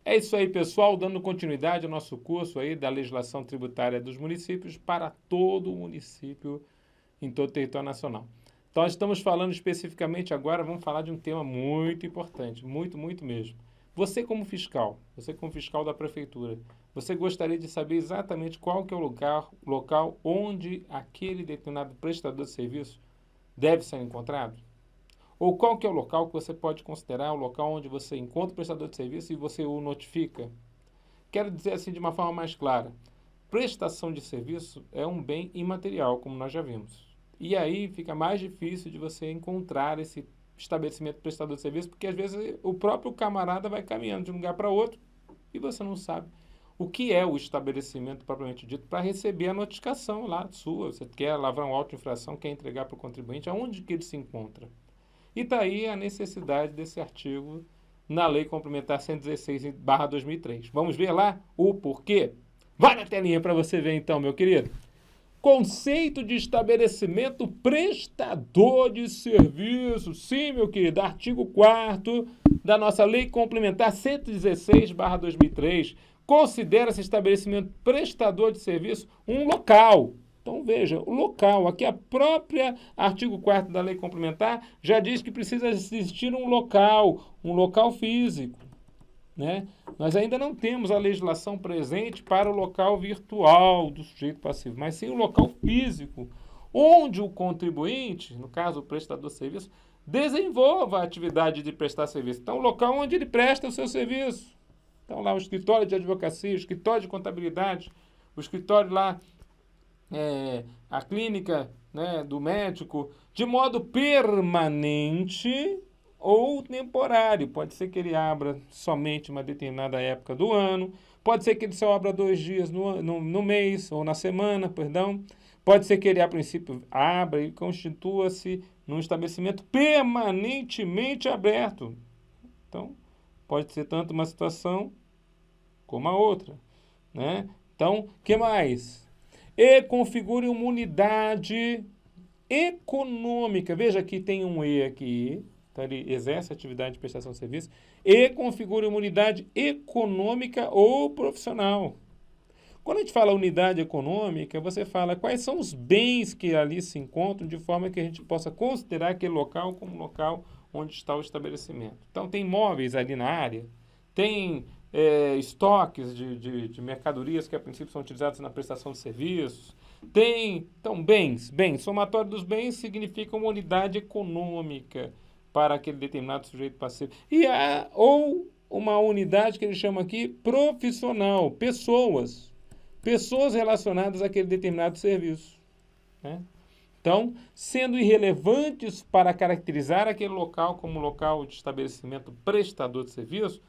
É isso aí, pessoal, dando continuidade ao nosso curso aí da legislação tributária dos municípios para todo o município em todo o território nacional. Então, nós estamos falando especificamente agora, vamos falar de um tema muito importante, muito, muito mesmo. Você como fiscal da prefeitura, você gostaria de saber exatamente qual que é o local onde aquele determinado prestador de serviço deve ser encontrado? Ou qual que é o local que você pode considerar o local onde você encontra o prestador de serviço e você o notifica? Quero dizer assim de uma forma mais clara. Prestação de serviço é um bem imaterial, como nós já vimos. E aí fica mais difícil de você encontrar esse estabelecimento prestador de serviço, porque às vezes o próprio camarada vai caminhando de um lugar para outro e você não sabe o que é o estabelecimento propriamente dito para receber a notificação lá sua. Você quer lavrar uma auto-infração, quer entregar para o contribuinte, aonde que ele se encontra? E está aí a necessidade desse artigo na Lei Complementar 116/2003. Vamos ver lá o porquê? Vai na telinha para você ver então, meu querido. Conceito de estabelecimento prestador de serviço. Sim, meu querido, artigo 4º da nossa Lei Complementar 116/2003. Considera-se estabelecimento prestador de serviço um local. Então, veja, o local, aqui a própria artigo 4º da Lei Complementar já diz que precisa existir um local físico, né? Nós ainda não temos a legislação presente para o local virtual do sujeito passivo, mas sim o local físico, onde o contribuinte, no caso o prestador de serviço, desenvolva a atividade de prestar serviço. Então, o local onde ele presta o seu serviço. Então, lá o escritório de advocacia, o escritório de contabilidade, o escritório lá, a clínica, né, do médico, de modo permanente ou temporário. Pode ser que ele abra somente uma determinada época do ano, pode ser que ele só abra 2 dias no mês ou na semana, perdão. Pode ser que ele, a princípio, abra e constitua-se num estabelecimento permanentemente aberto. Então, pode ser tanto uma situação como a outra, né? Então, o que mais? E configure uma unidade econômica. Veja que tem um E aqui. Então, ele exerce atividade de prestação de serviço. E configure uma unidade econômica ou profissional. Quando a gente fala unidade econômica, você fala quais são os bens que ali se encontram, de forma que a gente possa considerar aquele local como local onde está o estabelecimento. Então, tem imóveis ali na área, tem estoques de mercadorias que a princípio são utilizados na prestação de serviços. Tem, então, bens. Somatório dos bens significa uma unidade econômica para aquele determinado sujeito passivo. Ou uma unidade que ele chama aqui profissional, pessoas relacionadas àquele determinado serviço, né? Então, sendo irrelevantes para caracterizar aquele local como local de estabelecimento prestador de serviço,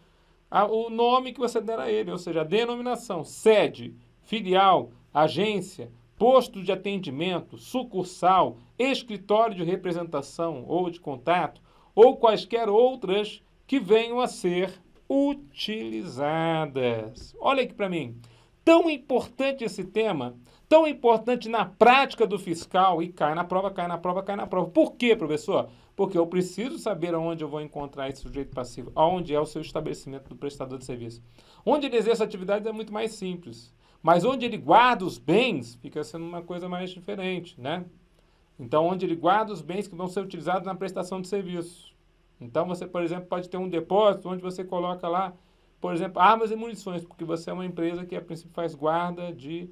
o nome que você der a ele, ou seja, a denominação, sede, filial, agência, posto de atendimento, sucursal, escritório de representação ou de contato, ou quaisquer outras que venham a ser utilizadas. Olha aqui para mim. Tão importante esse tema, tão importante na prática do fiscal, e cai na prova. Por quê, professor? Porque eu preciso saber onde eu vou encontrar esse sujeito passivo, onde é o seu estabelecimento do prestador de serviço. Onde ele exerce atividades é muito mais simples, mas onde ele guarda os bens, fica sendo uma coisa mais diferente, né? Então, onde ele guarda os bens que vão ser utilizados na prestação de serviço. Então, você, por exemplo, pode ter um depósito onde você coloca lá, por exemplo, armas e munições, porque você é uma empresa que, a princípio, faz guarda de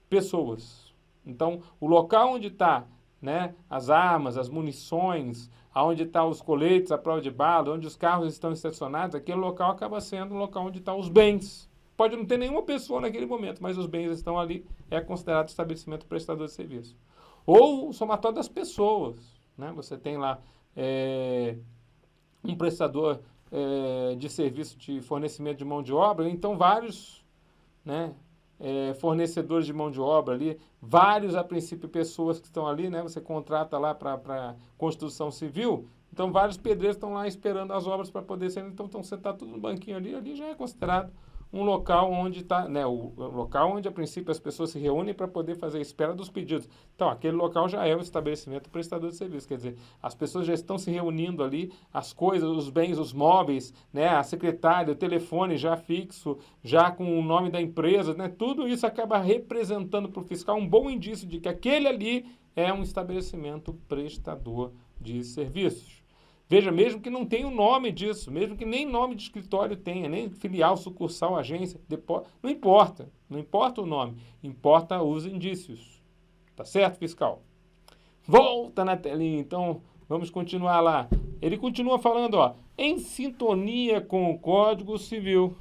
pessoas. Então, o local onde está, né, as armas, as munições, onde estão os coletes, a prova de bala, onde os carros estão estacionados, aquele local acaba sendo o local onde estão os bens. Pode não ter nenhuma pessoa naquele momento, mas os bens estão ali, é considerado estabelecimento prestador de serviço. Ou o somatório das pessoas, né? Você tem lá um prestador de serviço de fornecimento de mão de obra, então vários, né, fornecedores de mão de obra ali, vários, a princípio, pessoas que estão ali, né? Você contrata lá para construção civil, então vários pedreiros estão lá esperando as obras para poder ser, então estão sentados tudo no banquinho ali já é considerado um local onde está, né, o local onde a princípio as pessoas se reúnem para poder fazer a espera dos pedidos. Então, aquele local já é o estabelecimento prestador de serviço, quer dizer, as pessoas já estão se reunindo ali, as coisas, os bens, os móveis, né, a secretária, o telefone já fixo, já com o nome da empresa, né, tudo isso acaba representando para o fiscal um bom indício de que aquele ali é um estabelecimento prestador de serviços. Veja, mesmo que não tenha o nome disso, mesmo que nem nome de escritório tenha, nem filial, sucursal, agência, não importa, não importa o nome, importa os indícios. Tá certo, fiscal? Volta na telinha, então vamos continuar lá. Ele continua falando, ó, em sintonia com o Código Civil,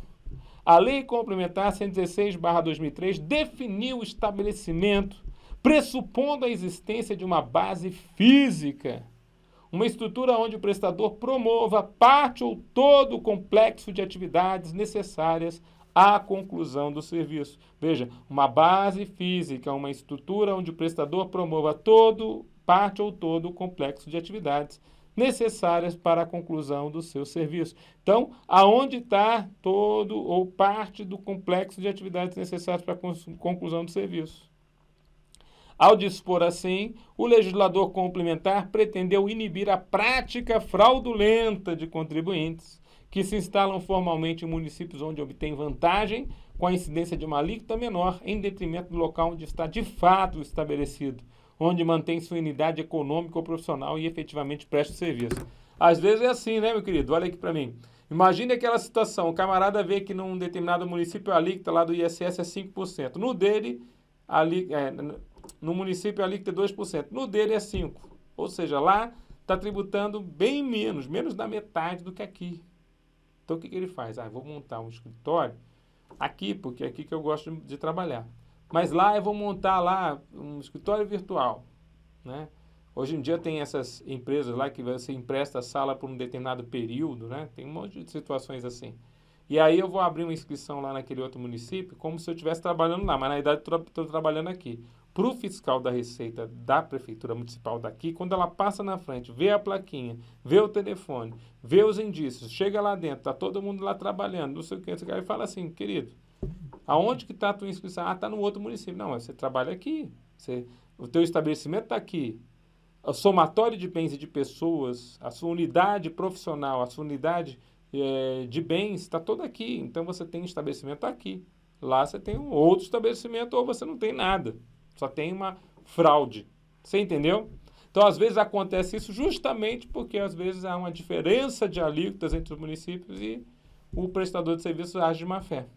a Lei Complementar 116/2003 definiu o estabelecimento pressupondo a existência de uma base física, uma estrutura onde o prestador promova parte ou todo o complexo de atividades necessárias à conclusão do serviço. Veja, uma base física, uma estrutura onde o prestador promova parte ou todo o complexo de atividades necessárias para a conclusão do seu serviço. Então, aonde está todo ou parte do complexo de atividades necessárias para a conclusão do serviço? Ao dispor assim, o legislador complementar pretendeu inibir a prática fraudulenta de contribuintes que se instalam formalmente em municípios onde obtêm vantagem com a incidência de uma alíquota menor em detrimento do local onde está de fato estabelecido, onde mantém sua unidade econômica ou profissional e efetivamente presta o serviço. Às vezes é assim, né, meu querido? Olha aqui para mim. Imagine aquela situação, o camarada vê que num determinado município a alíquota lá do ISS é 5%. No dele, no município a alíquota é 2%. No dele é 5%. Ou seja, lá está tributando bem menos da metade do que aqui. Então o que ele faz? Vou montar um escritório aqui, porque é aqui que eu gosto de trabalhar. Mas lá eu vou montar lá um escritório virtual, né? Hoje em dia tem essas empresas lá que você empresta a sala por um determinado período, né? Tem um monte de situações assim. E aí eu vou abrir uma inscrição lá naquele outro município como se eu estivesse trabalhando lá, mas na verdade estou trabalhando aqui. Para o fiscal da Receita da Prefeitura Municipal daqui, quando ela passa na frente, vê a plaquinha, vê o telefone, vê os indícios, chega lá dentro, está todo mundo lá trabalhando, não sei o que, e fala assim, querido, aonde que está a tua inscrição? Está no outro município. Não, você trabalha aqui, o teu estabelecimento está aqui. O somatório de bens e de pessoas, a sua unidade profissional, a sua unidade de bens está toda aqui. Então você tem um estabelecimento aqui. Lá você tem um outro estabelecimento ou você não tem nada. Só tem uma fraude. Você entendeu? Então, às vezes, acontece isso justamente porque, às vezes, há uma diferença de alíquotas entre os municípios e o prestador de serviço age de má fé.